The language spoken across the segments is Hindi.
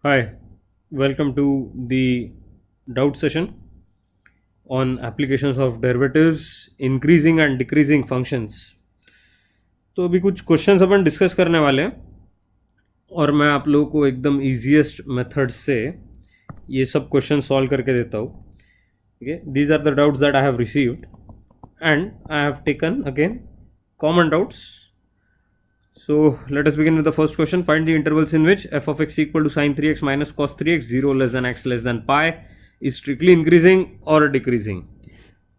Hi, welcome to the doubt session on applications of derivatives, increasing and decreasing functions. तो अभी कुछ क्वेश्चंस अपन डिस्कस करने वाले हैं और मैं आप लोगों को एकदम इजीएस्ट मेथड से ये सब क्वेश्चन सॉल्व करके देता हूँ. ठीक है, these are the doubts that I have received and I have taken again common doubts. So let us begin with the first question. Find the intervals in which f of x equal to sin 3x minus cos 3x 0 less than x less than pi is strictly increasing or decreasing.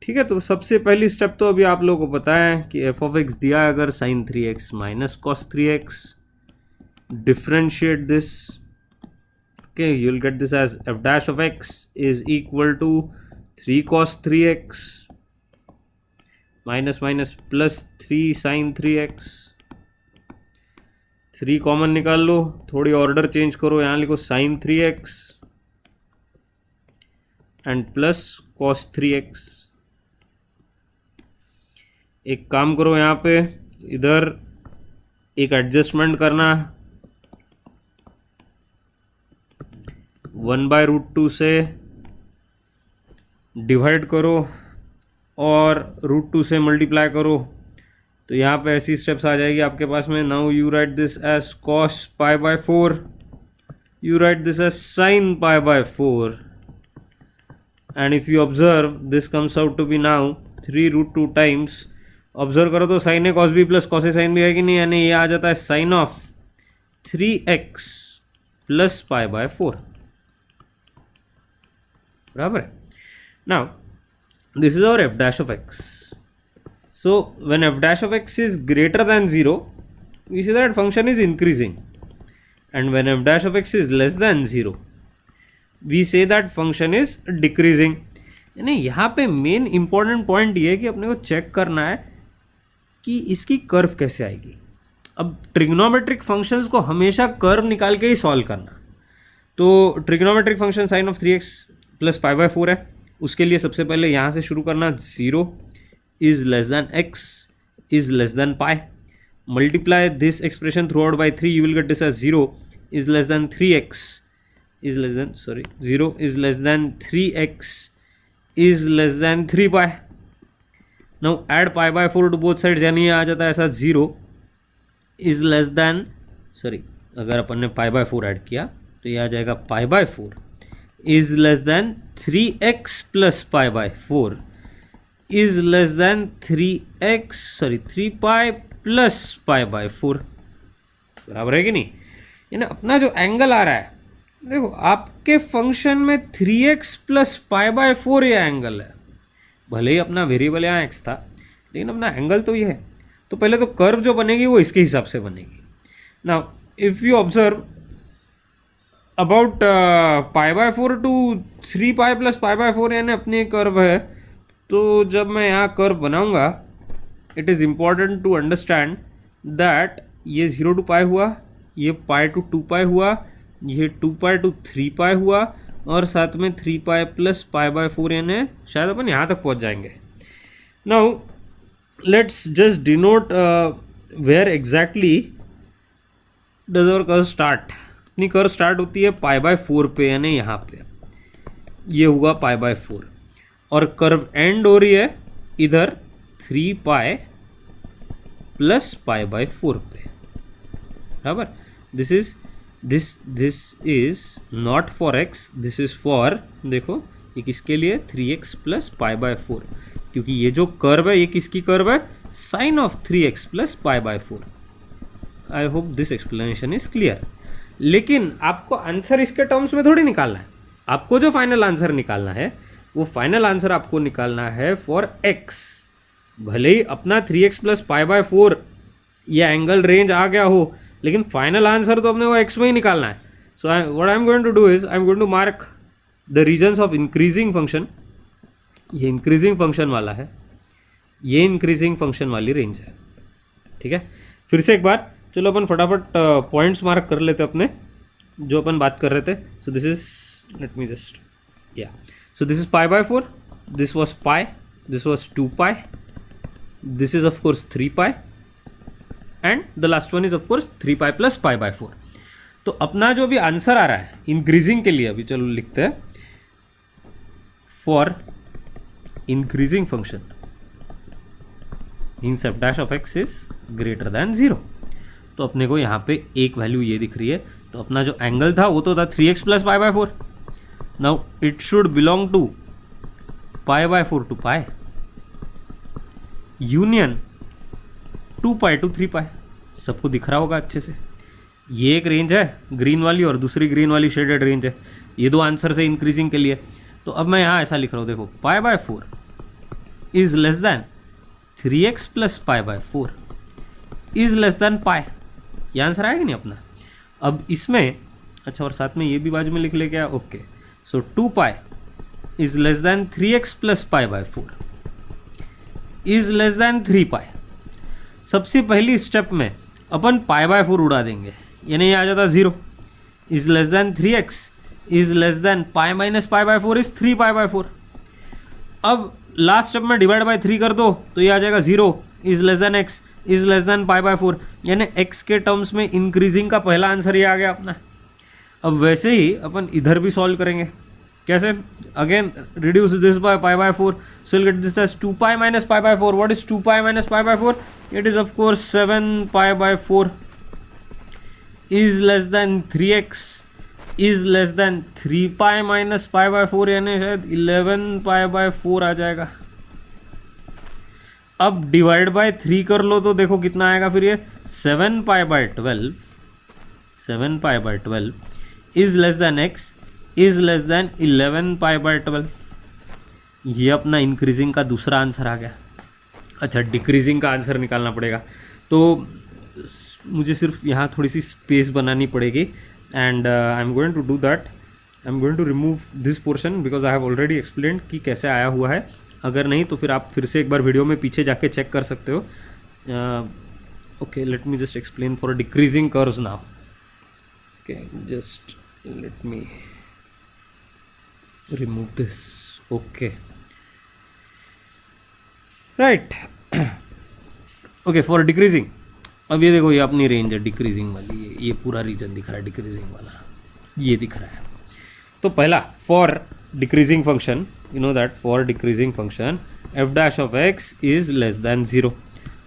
ठीक है, तो सबसे पहली स्टेप तो अभी आप लोगों को पता है कि f of x दिया है अगर sin 3x minus cos 3x, differentiate this. Okay, you will get this as f dash of x is equal to 3 cos 3x minus minus plus 3 sin 3x. 3 common निकाल लो, थोड़ी ऑर्डर चेंज करो, यहाँ लिखो sign 3x and plus cos 3x. एक काम करो, यहाँ पे इधर एक एडजस्टमेंट करना, 1/√2 से डिवाइड करो और √2 से मल्टीप्लाई करो. तो यहाँ पे ऐसी स्टेप्स आ जाएगी आपके पास में. Now you write this as cos π/4, you write this as sine π/4, and if you observe this comes out to be now 3√2 times. Observe करो तो sine A cos B plus cos A sine B है कि नहीं, यानी ये आ जाता है साइन ऑफ 3x प्लस π/4. बराबर है. Now this is our f dash of x. So when f dash of x is greater than 0, we see that function is increasing, and when f dash of x is less than 0, we say that function is decreasing. यानी यहाँ पे मेन इंपॉर्टेंट पॉइंट ये है कि अपने को चेक करना है कि इसकी कर्व कैसे आएगी. अब ट्रिग्नोमेट्रिक फंक्शंस को हमेशा कर्व निकाल के ही सॉल्व करना. तो trigonometric function sine of 3x plus π/4 है. उसके लिए सबसे पहले यहाँ से शुरू करना, 0 is less than x is less than pi. Multiply this expression throughout by 3, you will get this as 0 is less than 3x is less than 0 is less than 3x is less than 3 pi. Now add π/4 to both sides, यानी ये आ जाता है ऐसा 0 is less than अगर अपन ने π/4 ऐड किया तो ये आ जाएगा π/4 is less than 3x plus π/4 is less than 3 pi plus π/4. बराबर है कि नहीं. यानी अपना जो एंगल आ रहा है, देखो आपके फंक्शन में 3x प्लस π/4 ये एंगल है. भले ही अपना वेरिएबल यहाँ x था, लेकिन अपना एंगल तो ये है. तो पहले तो कर्व जो बनेगी वो इसके हिसाब से बनेगी. Now if you observe about π/4 to 3 pi plus π/4, यानी अपनी कर्व है. तो जब मैं यहाँ कर्व बनाऊँगा, it is important to understand that ये 0 to pi हुआ, ये pi to 2 pi हुआ, ये 2 pi to 3 pi हुआ, और साथ में 3 pi प्लस π/4, यानी शायद अपन यहाँ तक पहुँच जाएंगे. Now let's just denote where exactly does our curve start. अपनी कर्व स्टार्ट होती है π/4 पे, यानी यहाँ पे ये हुआ π/4, और कर्व एंड हो रही है इधर 3 pi प्लस π/4 पे. बराबर. This is not for x, this is for, देखो ये किसके लिए, 3x प्लस π/4, क्योंकि ये जो कर्व है ये किसकी कर्व है, sine of 3x plus π/4. I hope this explanation is clear. लेकिन आपको आंसर इसके टर्म्स में थोड़ी निकालना है. आपको जो फाइनल आंसर निकालना है वो फाइनल आंसर आपको निकालना है फॉर x. भले ही अपना 3x प्लस π/4 ये एंगल रेंज आ गया हो, लेकिन फाइनल आंसर तो अपने को x में ही निकालना है. So what I am going to do is I am going to mark the regions of increasing function. ये इंक्रीजिंग फंक्शन वाला है, ये इंक्रीजिंग फंक्शन वाली रेंज है. ठीक है, फिर से एक बार चलो अपन फटाफट पॉइंट्स मार्क कर लेते अपने जो अपन बात कर रहे थे. So this is, let me just, या so this is π/4, this was pi, this was 2 pi, this is of course 3 pi, and the last one is of course 3 pi plus π/4. तो अपना जो भी आंसर आ रहा है इंक्रीजिंग के लिए, अभी चलो लिखते हैं, for increasing function means F dash of x is greater than 0। तो अपने को यहाँ पे एक वैल्यू ये दिख रही है, तो अपना जो एंगल था वो तो था 3x plus pi by 4। Now it should belong to pi by 4 to pi union 2 pi to 3 pi. सबको दिख रहा होगा अच्छे से। ये एक रेंज है ग्रीन वाली और दूसरी ग्रीन वाली शेडेड रेंज है। ये दो आंसर से इंक्रीजिंग के लिए। तो अब मैं यहाँ ऐसा लिख रहा हूँ, देखो pi by 4 is less than 3x plus pi by 4 is less than pi. ये आंसर आएगा नहीं अपना। अब इसमें अच्छा, और साथ में ये भी बाजू में लिख ले क्या, okay. So 2 pi is less than 3x plus pi by 4 is less than 3 पाई। सबसे पहली स्टेप में अपन पाई बाय 4 उड़ा देंगे, यानी ये आ जाता 0 is less than 3x is less than pi minus pi by 4 is 3 pi by 4। अब लास्ट स्टेप में डिवाइड बाय 3 कर दो तो ये आ जाएगा 0 is less then x is less than pi by 4, यानी x के टर्म्स में इंक्रीजिंग का पहला आंसर ये आ गया अपना। अब वैसे ही अपन इधर भी सॉल्व करेंगे। कैसे? Again reduce this by pi by 4, so will get this as 2 pi minus pi by 4। What is 2 pi minus pi by 4? It is of course 7 pi by 4 is less than 3x is less than 3 pi minus pi by 4, यानी शायद 11 पाई बाय 4 आ जाएगा। अब डिवाइड बाय 3 कर लो तो देखो कितना आएगा फिर ये 7 pi by 12 is less than x is less then 11 pi by 12। ये अपना इंक्रीजिंग का दूसरा आंसर आ गया। अच्छा, डिक्रीजिंग का आंसर निकालना पड़ेगा, तो मुझे सिर्फ यहाँ थोड़ी सी स्पेस बनानी पड़ेगी and I am going to do that. I am going to remove this portion because I have already explained कि कैसे आया हुआ है। अगर नहीं तो फिर आप फिर से एक बार वीडियो में पीछे जाके चेक कर सकते हो। Okay, let me just explain for decreasing curves now. Okay, just let me remove this. Okay, right. Okay, for decreasing, अब ये देखो ये अपनी रेंज है डिक्रीजिंग वाली, ये पूरा रीजन दिख रहा है डिक्रीजिंग वाला, ये दिख रहा है। तो पहला for decreasing function, you know that for decreasing function f dash of x is less than 0,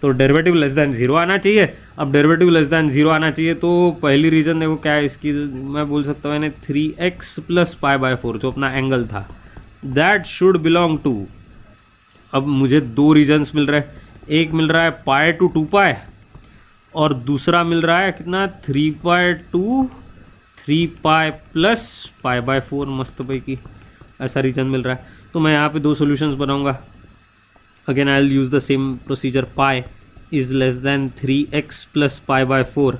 तो डेरिवेटिव लेस दैन 0 आना चाहिए। अब डेरिवेटिव लेस दैन 0 आना चाहिए तो पहली रीजन देखो क्या है इसकी, मैं बोल सकता हूँ यानी 3x प्लस पाई बाय 4 जो अपना एंगल था दैट शुड बिलोंग टू। अब मुझे दो रीजन्स मिल रहे हैं, एक मिल रहा है पाई टू 2 पाई और दूसरा मिल रहा है कितना 3 pi to 3 pi plus pi by 4। मस्त पैकी ऐसा रीजन मिल रहा है। तो मैं यहाँ पे दो सॉल्यूशंस बनाऊंगा। Again I will use the same procedure. Pi is less than 3x plus pi by 4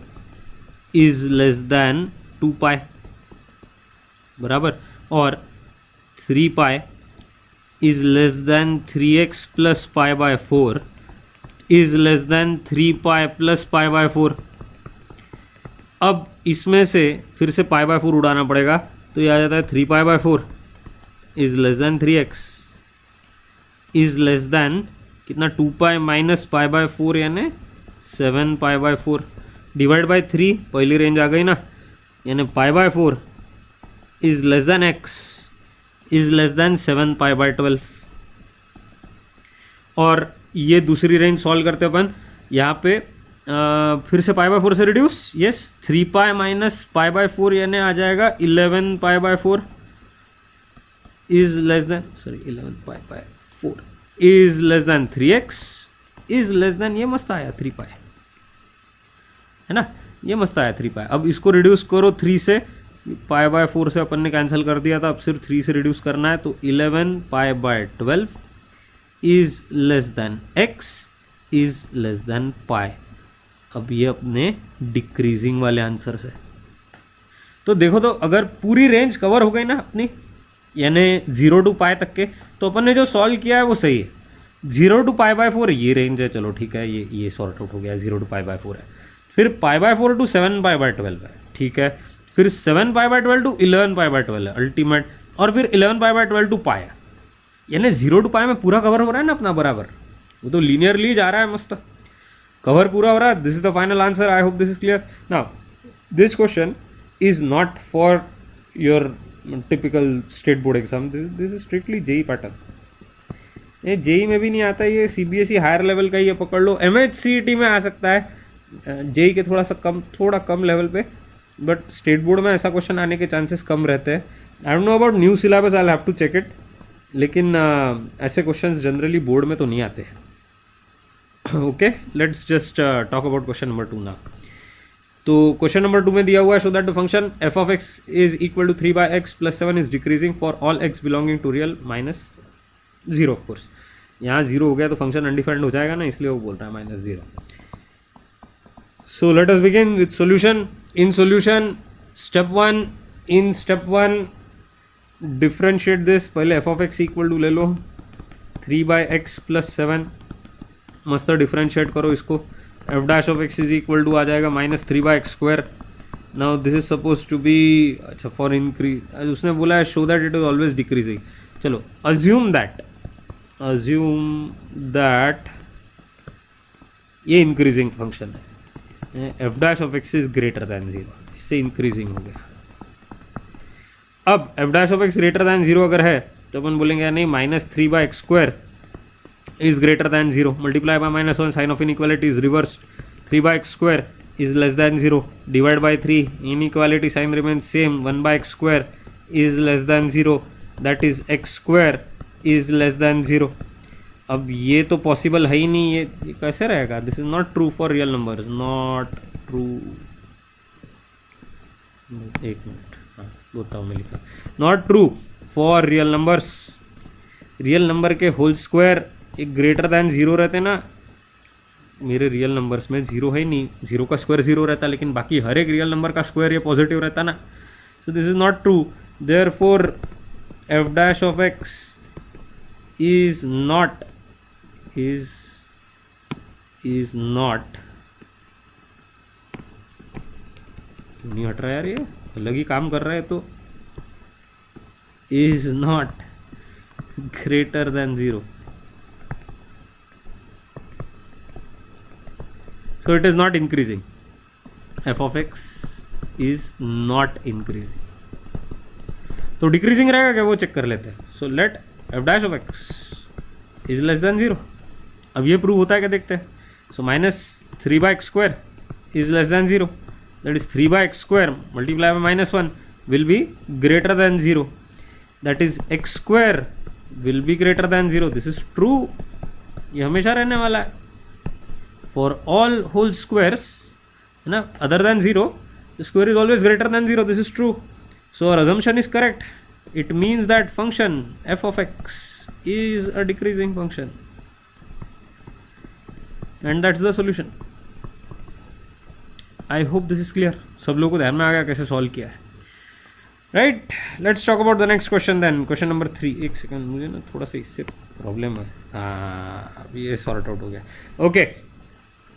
is less then 2 पाई बराबर, और 3 pi is less than 3x plus pi by 4 is less than 3 pi plus pi by 4। अब इसमें से फिर से पाई बाय 4 उड़ाना पड़ेगा, तो ये आ जाता है 3 pi by 4 is less than 3x is less then कितना 2 पाई माइनस पाई बाय 4 यानी 7 पाई बाय 4 डिवाइड बाय 3, पहली रेंज आ गई ना, यानी पाई by 4 is less then x is less then 7 pi by 12। और ये दूसरी रेंज सॉल्व करते अपन यहाँ पे फिर से पाई बाय 4 से reduce, yes 3 pi minus pi by 4 यानी आ जाएगा 11 pi by 4 is less then 11 pi by 4 is less then 3x is less then, ये मस्त आया 3 पाई है ना, ये मस्त आया 3 पाई। अब इसको रिड्यूस करो 3 से, पाई बाय 4 से अपन ने कैंसिल कर दिया था, अब सिर्फ 3 से रिड्यूस करना है, तो 11 pi by 12 is less than x is less than pi. अब ये अपने डिक्रीजिंग वाले आंसर से। तो देखो, तो अगर पूरी रेंज कवर हो गई ना अपनी, यानी 0 टू पाई तक के, तो अपन ने जो सॉल्व किया है वो सही है। 0 टू पाई बाय 4 ये रेंज है, चलो ठीक है, ये सॉर्ट आउट हो गया, 0 टू पाई बाय 4 है। फिर pi by 4 to 7 pi by 12 है, ठीक है। फिर 7 pi by 12 to 11 pi by 12 है अल्टीमेट, और फिर 11 पाई बाय 12 टू पाई है, यानी 0 टू पाई में पूरा कवर हो रहा है ना अपना बराबर, वो तो लीनियरली जा रहा है, मस्त कवर पूरा हो रहा है। This is the final answer. I hope this is clear. Now this question is not for your typical state board exam. This is strictly JEE pattern. ये जेई में भी नहीं आता, ये सीबीएसई हायर लेवल का, ये पकड़ लो। एमएचसीईटी में आ सकता है, जेई के थोड़ा कम लेवल पे, बट स्टेट बोर्ड में ऐसा क्वेश्चन आने के चांसेस कम रहते हैं। I don't know about new syllabus, I have to check it, लेकिन ऐसे क्वेश्चंस जनरली बोर्ड में तो नहीं आते हैं। Okay, let's just talk about question number 2 ना। तो क्वेश्चन नंबर 2 में दिया हुआ है, show that the function f of x is equal to 3/x + 7 is decreasing for all x belonging to real -0 of course. यहाँ 0 हो गया तो फंक्शन अनडिफाइंड हो जाएगा ना, इसलिए वो बोल रहा है -0। So let us begin with solution. In solution step 1, in step 1 differentiate this. पहले F of X equal to ले लो 3/x + 7, मस्त डिफ्रेंशिएट करो इसको। F dash of x is equal to आ जाएगा -3/x²। Now this is suppose to be, अच्छा फॉर इंक्रीज, उसने बोला है show that it is always decreasing. चलो अज्यूम दैट ये इंक्रीजिंग फंक्शन है, F dash of x is greater than 0, इससे इंक्रीजिंग हो गया। अब F dash of x greater than 0 अगर है तो अपन बोलेंगे नहीं, -3/x² is greater than 0, multiply by -1, sign of inequality is reversed, 3/x² is less than 0, divide by 3, inequality sign remains same, 1/x² is less than 0, that is x² is less than 0। अब ये तो पॉसिबल है ही नहीं, ये कैसे रहेगा? This is not true for real numbers, not true. एक मिनट, हाँ बोलता हूँ मैं, लिखा not true for real numbers. Real number के होल स्क्वायर एक ग्रेटर दैन 0 रहते ना, मेरे रियल नंबर्स में 0 है ही नहीं, 0 का स्क्वायर 0 रहता, लेकिन बाकी हर एक रियल नंबर का स्क्वायर ये पॉजिटिव रहता ना। So this is not true, therefore F dash of x is not क्यों नहीं हट रहा यार, ये अलग ही काम कर रहा है। तो is not greater than 0, so it is not increasing, f of x is not increasing। तो डिक्रीजिंग रहेगा क्या, वो चेक कर लेते हैं। So let f dash of x is less than 0। अब ये प्रूव होता है क्या, देखते हैं। सो -3/x² is less than 0, that is 3/x² multiply by -1 will be greater than 0, that is x² will be greater than 0। This is true, ये हमेशा रहने वाला है for all whole squares, है ना, other than 0, the square is always greater than 0. This is true. So our assumption is correct. It means that function f of x is a decreasing function, and that's the solution. I hope this is clear. सब लोगों को ध्यान में आ गया कैसे सॉल्व किया है, right? Let's talk about the next question then, question number 3। एक सेकंड, मुझे ना थोड़ा सा इससे प्रॉब्लम है। हाँ, अब ये सॉर्ट आउट हो गया। Okay,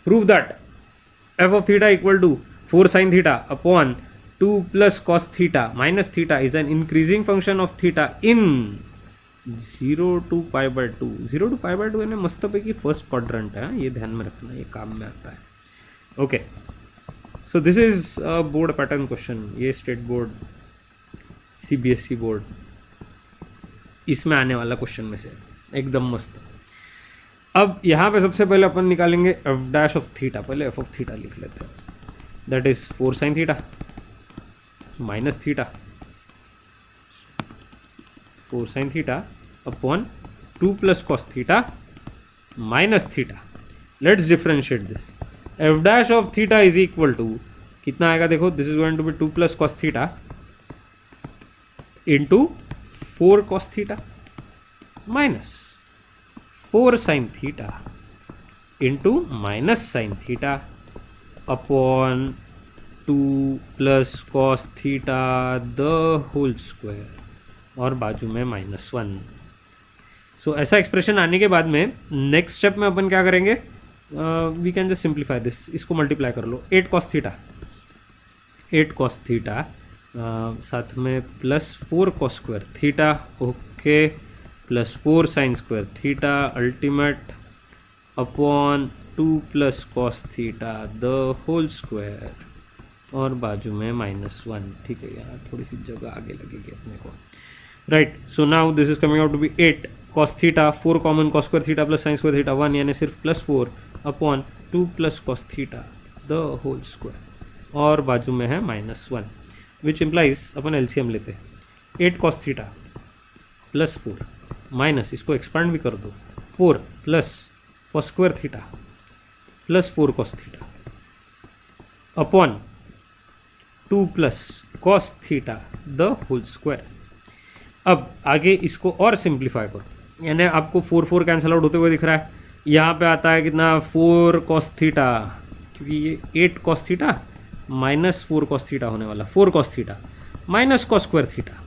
prove that f of theta equal to 4 sin theta upon 2 plus cos theta minus theta is an increasing function of theta in 0 to π/2। 0 to π/2 है ना, मस्त पैकी फर्स्ट क्वाड्रेंट है, ये ध्यान में रखना, ये काम में आता है। Okay, so this is a board pattern question, ये स्टेट बोर्ड सीबीएसई बोर्ड इसमें आने वाला क्वेश्चन में से एकदम मस्त। अब यहाँ पे सबसे पहले अपन निकालेंगे एफ डैश ऑफ थीटा। पहले एफ ऑफ थीटा लिख लेते हैं, that is 4 sin theta minus theta, 4 sin theta upon 2 plus cos theta minus theta. Let's differentiate this. F dash of theta is equal to कितना आएगा, देखो, this is going to be 2 plus cos theta into 4 cos theta minus 4 sin theta into minus sine theta upon 2 plus cos theta the whole square और बाजू में -1। सो ऐसा एक्सप्रेशन आने के बाद में नेक्स्ट स्टेप में अपन क्या करेंगे, we can just simplify this, इसको मल्टीप्लाई कर लो। 8 cos थीटा, 8 cos थीटा साथ में +4 cos square theta, okay, +4 sin square theta ultimate upon 2 plus cos theta the whole square और बाजू में -1, ठीक है यार, थोड़ी सी जगह आगे लगेगी अपने को, right. So now this is coming out to be 8 cos theta, 4 common cos square theta plus sine square theta 1, यानी सिर्फ +4 upon 2 + cos theta the whole square, और बाजू में है -1, विच इम्प्लाइज, अपन एलसीएम लेते हैं, 8 cos थीटा +4 माइनस, इसको एक्सपांड भी कर दो, 4 + cos square theta +4 cos theta upon 2 + cos theta the whole square. अब आगे इसको और सिंप्लीफाई करो, यानी आपको 4 कैंसल आउट होते हुए दिख रहा है, यहाँ पे आता है कितना, 4 cos थीटा, क्योंकि ये 8 cos थीटा -4 cos थीटा होने वाला, 4 cos theta minus cos square theta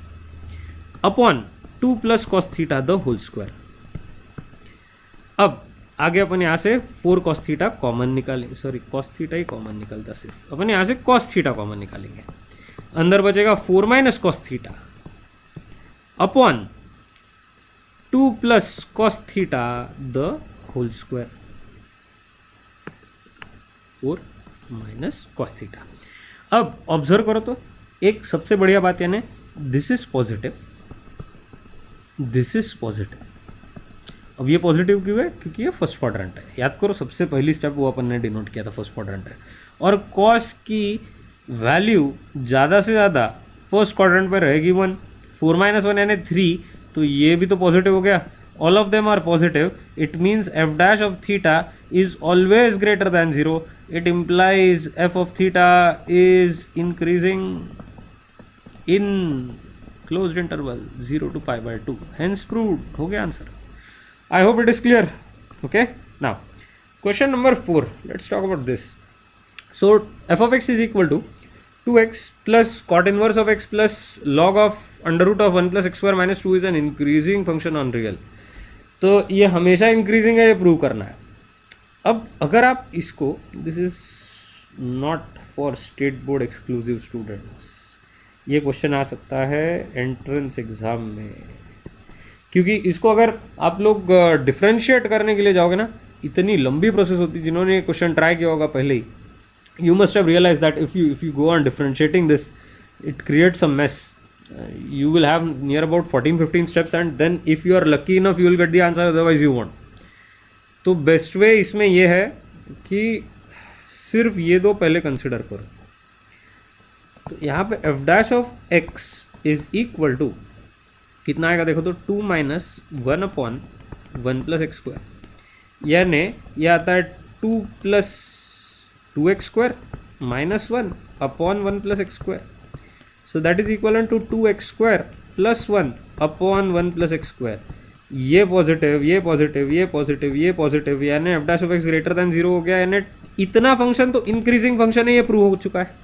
upon 2 + cos theta the whole square. अब आगे अपन यहाँ से 4 cos थीटा कॉमन निकालेंगे, सॉरी cos थीटा ही कॉमन निकलता, सिर्फ अपन यहाँ से cos थीटा कॉमन निकालेंगे, अंदर बचेगा 4 - cos theta upon 2 + cos theta the whole square, 4 - cos theta. अब ऑब्जर्व करो तो एक सबसे बढ़िया बात यानी this is positive, this is positive. अब ये पॉजिटिव क्यों है, क्योंकि ये फर्स्ट क्वाड्रेंट है, याद करो सबसे पहली स्टेप वो अपन ने डिनोट किया था, फर्स्ट क्वाड्रेंट है, और कॉस की वैल्यू ज़्यादा से ज़्यादा फर्स्ट क्वाड्रेंट पे रहेगी 1, 4 - 1 यानी 3, तो ये भी तो पॉजिटिव हो गया, all of them are positive, it means F dash of theta is always greater than 0, it implies F of theta is increasing in closed interval 0 to π/2, hence proved, हो गया answer. I hope it is clear. Okay, now question number 4, let's talk about this. So f of x is equal to 2x plus cot inverse of x plus log of under root of 1 + x square minus 2 is an increasing function on real. तो ये हमेशा इंक्रीजिंग है, ये प्रूव करना है। अब अगर आप इसको, this is not for state board exclusive students, ये क्वेश्चन आ सकता है एंट्रेंस एग्जाम में, क्योंकि इसको अगर आप लोग डिफ्रेंशिएट करने के लिए जाओगे ना, इतनी लंबी प्रोसेस होती है, जिन्होंने ये क्वेश्चन ट्राई किया होगा पहले ही, you must have realize that if you go on differentiating this, it creates a mess, you will have near about 14-15 steps, and then if you are lucky enough you will get the answer, otherwise you won't. तो बेस्ट वे इसमें ये है कि सिर्फ ये दो पहले कंसिडर करो। तो यहाँ पे f dash of x is equal to कितना आएगा देखो तो 2 - 1 अपॉन 1 + x स्क्वायर, यानी ये आता है 2 + 2x square minus 1 upon 1 + x square, so that is equal to 2x square plus 1 upon 1 + x square. ये पॉजिटिव, ये पॉजिटिव, ये पॉजिटिव, ये पॉजिटिव, यानी f dash of x greater than 0 हो गया, यानी इतना फंक्शन तो इंक्रीजिंग फंक्शन है, ये प्रूव हो चुका है।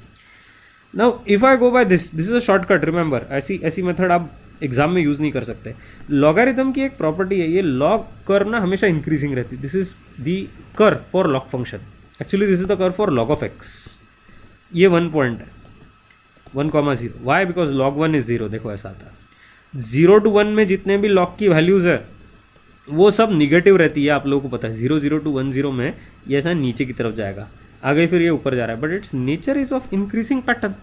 Now if I go by this is a shortcut, remember ऐसी मेथड आप एग्जाम में यूज़ नहीं कर सकते। लॉगरिथम की एक प्रॉपर्टी है, ये लॉग कर्व ना हमेशा इंक्रीजिंग रहती है, this is the curve for log function, actually this is the curve for log of x. ये 1 पॉइंट है 1,0, वाई, बिकॉज log 1 इज 0, देखो ऐसा आता है 0 to 1 में जितने भी लॉग की वैल्यूज़ है वो सब निगेटिव रहती है, आप लोगों को पता है, 0 to 1 0 में ये ऐसा नीचे की तरफ जाएगा, आगे फिर ये ऊपर जा रहा है, but it's nature is of increasing pattern.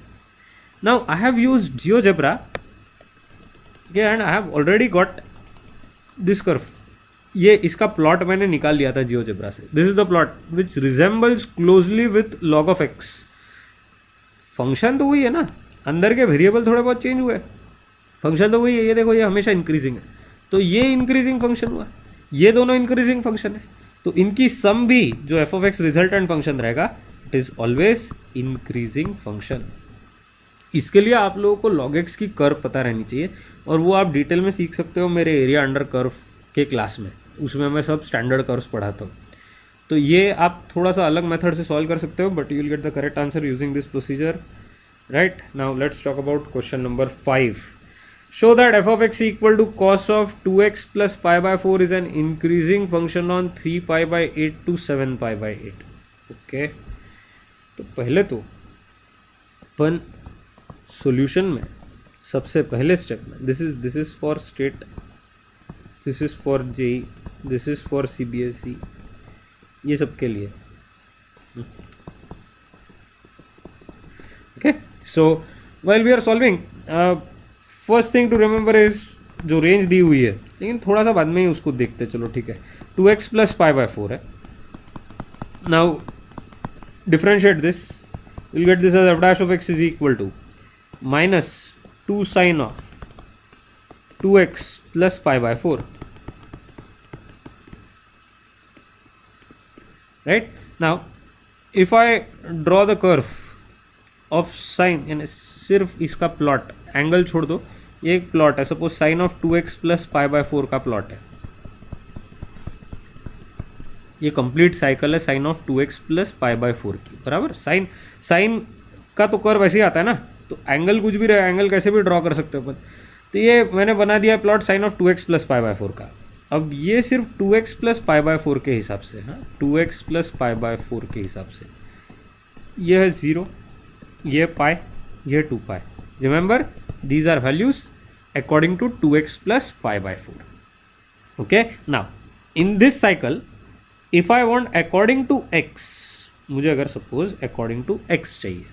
Now I have used GeoGebra and I have already got this curve, ये इसका प्लॉट मैंने निकाल लिया था जियोजेब्रा से, this is the plot which resembles closely with log of x. Function तो वही है ना, अंदर के वेरिएबल थोड़े बहुत चेंज हुए, फंक्शन तो वही है, ये देखो ये हमेशा इंक्रीजिंग है, तो ये इंक्रीजिंग फंक्शन हुआ, ये दोनों इंक्रीजिंग फंक्शन है, तो इनकी सम भी जो F of X resultant function रहेगा it is always increasing function. इसके लिए आप लोगों को log x की कर्व पता रहनी चाहिए, और वो आप डिटेल में सीख सकते हो मेरे एरिया अंडर कर्व के क्लास में, उसमें मैं सब स्टैंडर्ड कर्व्स पढ़ाता हूँ। तो ये आप थोड़ा सा अलग मेथड से सॉल्व कर सकते हो, but you will get the correct answer using this procedure, right. Now let's talk about question number 5। Show that F of X equal to cos of 2x + π/4 is an increasing function on 3π/8 to 7π/8। Okay, तो पहले तो अपन सॉल्यूशन में सबसे पहले स्टेप में, this is for state, this is for JEE, this is for CBSE, ये सब के लिए okay, so while we are solving, first thing to remember is जो रेंज दी हुई है, लेकिन थोड़ा सा बाद में ही उसको देखते, चलो ठीक है, 2x प्लस पाई बाय 4 है. Now differentiate this, will get this as f dash of x is equal to minus 2 sign of 2x plus pi by 4. Right, now if I draw the curve of sine, यानी सिर्फ इसका प्लॉट, एंगल छोड़ दो, ये एक प्लॉट है, suppose sine of 2x plus pi by 4 का प्लॉट है. ये कंप्लीट साइकिल है sine of 2x plus pi by 4 की, बराबर. साइन का तो कर्व ऐसे ही आता है ना, तो एंगल कुछ भी रहे, एंगल कैसे भी ड्रॉ कर सकते हो अपन. तो ये मैंने बना दिया plot sine of 2x plus pi by 4 का. अब ये सिर्फ 2x प्लस पाई बाय 4 के हिसाब से, हाँ 2x प्लस पाई बाय 4 के हिसाब से. ये है 0, ये पाई, ये 2 pi. Remember these are values according to 2x plus pi by 4. Okay, now in this cycle if I want according to x, मुझे अगर सपोज अकॉर्डिंग टू x चाहिए,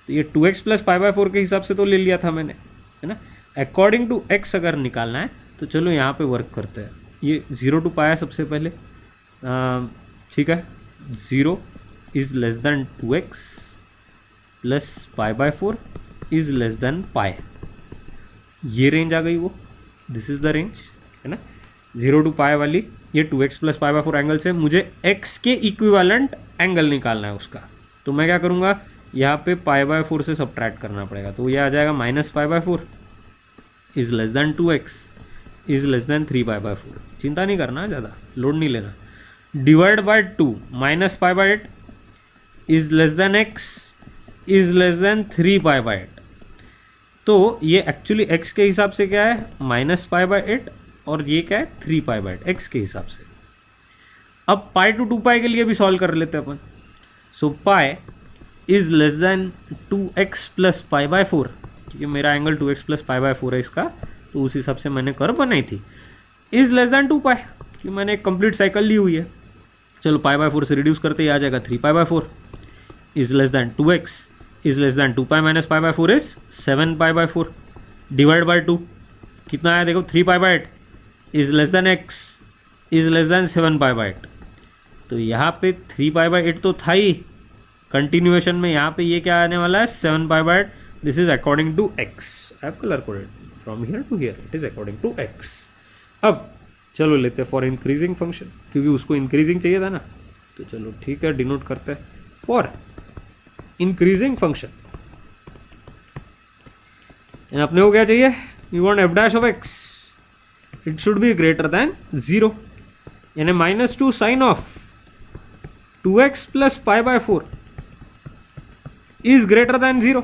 तो ये 2x प्लस पाई बाय 4 के हिसाब से तो ले लिया था मैंने, है ना. अकॉर्डिंग टू x अगर निकालना है तो चलो यहाँ पे वर्क करते हैं. ये 0 टू पाई है सबसे पहले, ठीक है. 0 is less than 2x plus pi by 4 is less than pi. ये रेंज आ गई वो, दिस इज़ द रेंज, है ना. 0 टू पाई वाली ये 2x plus pi by 4 angle से मुझे x के इक्विवेलेंट एंगल निकालना है उसका. तो मैं क्या करूँगा, यहाँ पे पाई बाय 4 से सब्ट्रैक्ट करना पड़ेगा, तो ये आ जाएगा minus pi by 4 is less than 2x is less then 3 pi by 4. चिंता नहीं करना, ज़्यादा लोड नहीं लेना. Divide by 2 minus pi by 8 is less than x is less then 3 pi by 8. तो ये एक्चुअली x के हिसाब से क्या है, माइनस पाई बाय 8, और ये क्या है 3 पाई बाय 8 x के हिसाब से. अब पाई टू 2 पाई के लिए भी सॉल्व कर लेते हैं अपन. So pi is less than 2x plus pi by 4, क्योंकि मेरा angle 2x plus pi by 4 है इसका, तो उस हिसाब से मैंने कर्व बनाई थी. इज़ लेस देन 2 पाई, क्योंकि मैंने एक कंप्लीट साइकिल ली हुई है. चलो पाई बाय 4 से रिड्यूस करते ही आ जाएगा 3 pi by 4 is less than 2x is less then 2 pi minus pi by 4 is 7 pi by 4. Divide by 2 कितना आया देखो, 3 pi by 8 is less than x is less then 7 pi by 8. तो यहाँ पे 3 पाई बाय 8 तो था ही, कंटिन्यूएशन में यहाँ पे ये क्या आने वाला है 7 pi by 8. This is according to x. I have colour coded from here to here, it is according to x. अब चलो लेते हैं फॉर इंक्रीजिंग फंक्शन, क्योंकि उसको इंक्रीजिंग चाहिए था ना, तो चलो ठीक है डिनोट करते हैं फॉर इंक्रीजिंग फंक्शन. अपने को क्या चाहिए, you want f dash of x, it should be greater than 0, यानी minus 2 sign of 2x plus pi by 4 is greater than 0,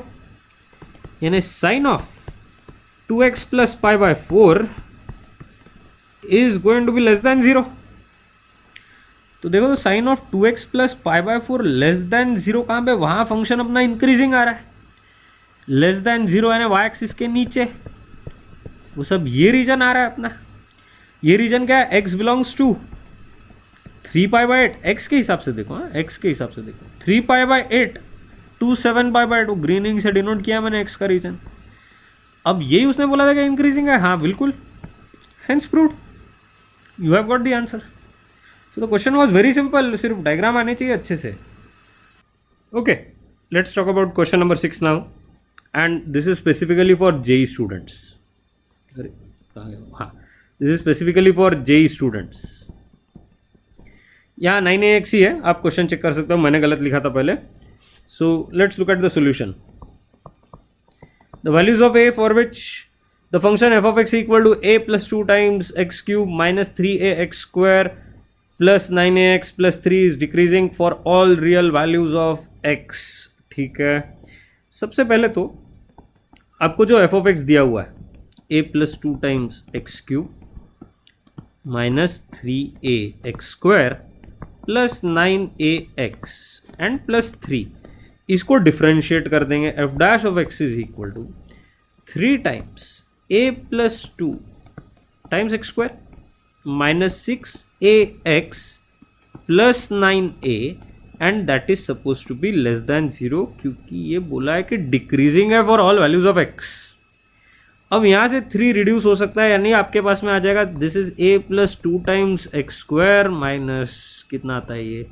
यानी sine of 2x plus pi by 4 is going to be less than 0. तो देखो, तो sine of 2x plus pi by 4 less than 0 कहाँ पे, वहाँ फंक्शन अपना इंक्रीजिंग आ रहा है. लेस देन 0 यानी y एक्सिस के नीचे, वो सब ये रीजन आ रहा है अपना. ये रीजन क्या है, x belongs to 3 pi by 8, x के हिसाब से देखो, हाँ x के हिसाब से देखो, 3 pi by 8 to 7 pi by 2, greening से डिनोट किया मैंने x का रीजन. अब यही उसने बोला था कि इंक्रीजिंग है, हाँ बिल्कुल, hence proved, you have got the answer. So the question was very simple, सिर्फ डायग्राम आने चाहिए अच्छे से. Okay, let's talk about question number 6 now, and this is specifically for JEE students. अरे हाँ, this is specifically for JEE students. यहाँ 9AX ही है, आप क्वेश्चन चेक कर सकते हो, मैंने गलत लिखा था पहले. So let's look at the solution. The values of a for which the function f of x equal to a plus 2 times x cube minus 3ax square plus 9ax plus 3 is decreasing for all real values of x. ठीक है, सबसे पहले तो आपको जो f of x दिया हुआ है a plus 2 times x cube minus 3ax square plus 9ax and plus 3, इसको डिफ्रेंशिएट कर देंगे. F dash of x is equal to 3 times a plus 2 times x square minus 6ax plus 9a and that is suppose to be less than 0 क्योंकि ये बोला है कि डिक्रीजिंग है for all values of x. अब यहाँ से 3 रिड्यूस हो सकता है, यानी आपके पास में आ जाएगा this is a plus 2 times x square minus कितना आता है ये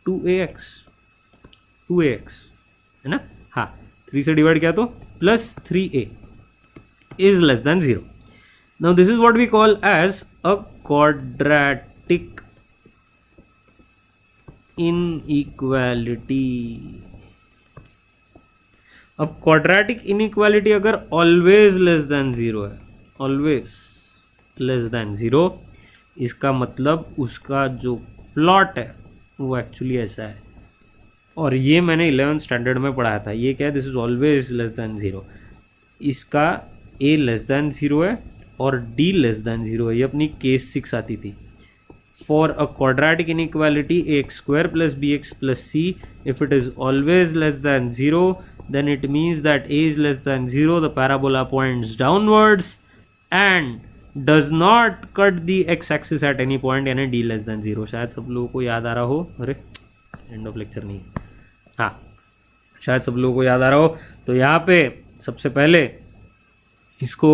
2ax है ना. हाँ 3 से डिवाइड किया तो plus 3a is less than 0. Now this is what we call as a quadratic inequality. अब क्वाड्रेटिक इनइक्वालिटी अगर ऑलवेज लेस देन 0 है, ऑलवेज लेस देन 0, इसका मतलब उसका जो प्लॉट है वो एक्चुअली ऐसा है. और ये मैंने 11th स्टैंडर्ड में पढ़ाया था. ये क्या है, this is always less than 0. इसका a लेस देन 0 है और d लेस देन 0 है. ये अपनी केस 6 आती थी. For a quadratic inequality ax square plus bx plus c, if it is always less than 0, then it means that a is less than 0, the parabola points downwards and does not cut the x-axis at any point, यानी d less than 0. शायद सब लोगों को याद आ रहा हो. अरे एंड ऑफ लेक्चर नहीं, हाँ शायद सब लोगों को याद आ रहा हो. तो यहाँ पे सबसे पहले इसको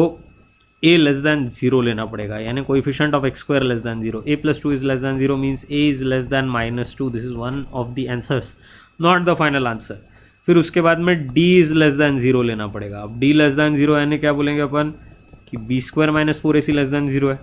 a लेस दैन 0 लेना पड़ेगा, यानी coefficient of x square less than 0. a plus 2 is less than 0 means a is less than minus 2. This is one of the answers, not the final answer. फिर उसके बाद में d इज लेस दैन 0 लेना पड़ेगा. अब d लेस दैन 0 यानी क्या बोलेंगे अपन कि b square minus 4ac less than 0 है.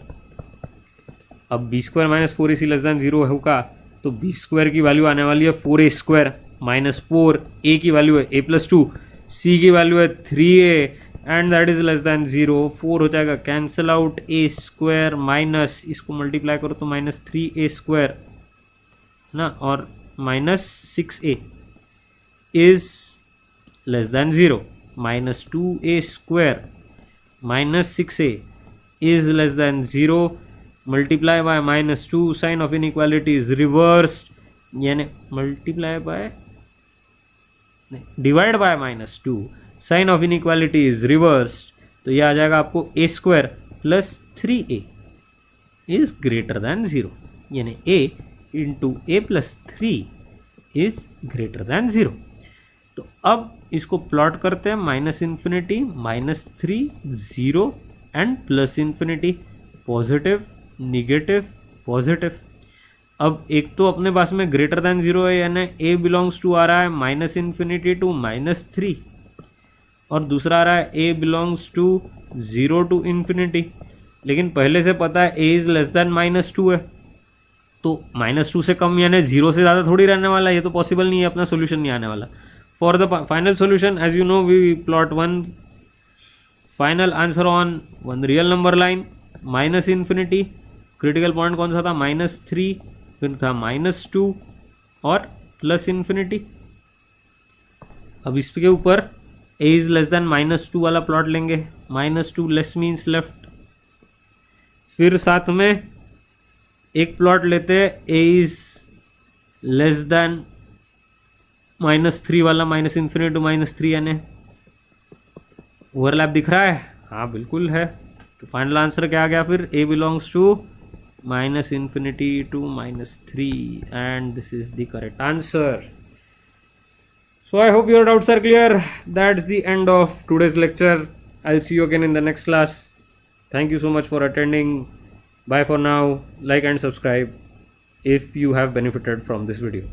अब b square minus 4ac less than 0 होगा तो बी स्क्वायर की वैल्यू आने वाली है 4a स्क्वायर माइनस 4, a की वैल्यू है a प्लस 2, c की वैल्यू है 3a and that is less than 0. 4 हो जाएगा cancel out, a square minus इसको मल्टीप्लाई करो तो माइनस 3a स्क्वायर है ना, और minus 6a is less than 0. Minus 2a square minus 6a is less than 0. Multiply by minus 2, sign of inequality is reversed, यानी multiply by divide by minus 2, sign of inequality is reversed. तो ये आ जाएगा आपको a square plus 3a is greater than 0, यानी a into a plus 3 is greater than 0. तो अब इसको प्लॉट करते हैं minus infinity, minus 3, 0 and plus infinity, positive, negative, positive. अब एक तो अपने पास में ग्रेटर दैन 0 है, यानी a बिलोंग्स टू आ रहा है माइनस इन्फिनिटी टू माइनस 3, और दूसरा आ रहा है a belongs to 0 to infinity. लेकिन पहले से पता है a is less than minus 2 है, तो माइनस 2 से कम यानी 0 से ज़्यादा थोड़ी रहने वाला है. ये तो पॉसिबल नहीं है, अपना सोल्यूशन नहीं आने वाला. For the final solution as you know we plot one final answer on one real number line, minus infinity. Critical point कौन सा था, माइनस 3, फिर था माइनस 2 और प्लस इन्फिनिटी. अब इसके ऊपर a is less than minus 2 वाला प्लॉट लेंगे, माइनस 2 लेस मीन्स लेफ्ट. फिर साथ में एक प्लॉट लेते हैं a is less than minus 3 वाला, माइनस इन्फिनिटी टू माइनस 3, यानी ओवरलैप दिख रहा है, हाँ बिल्कुल है. तो फाइनल आंसर क्या आ गया फिर, a belongs to minus infinity to minus 3 and this is the correct answer. So I hope your doubts are clear. That's the end of today's lecture. I'll see you again in the next class. Thank you so much for attending. Bye for now. Like and subscribe if you have benefited from this video.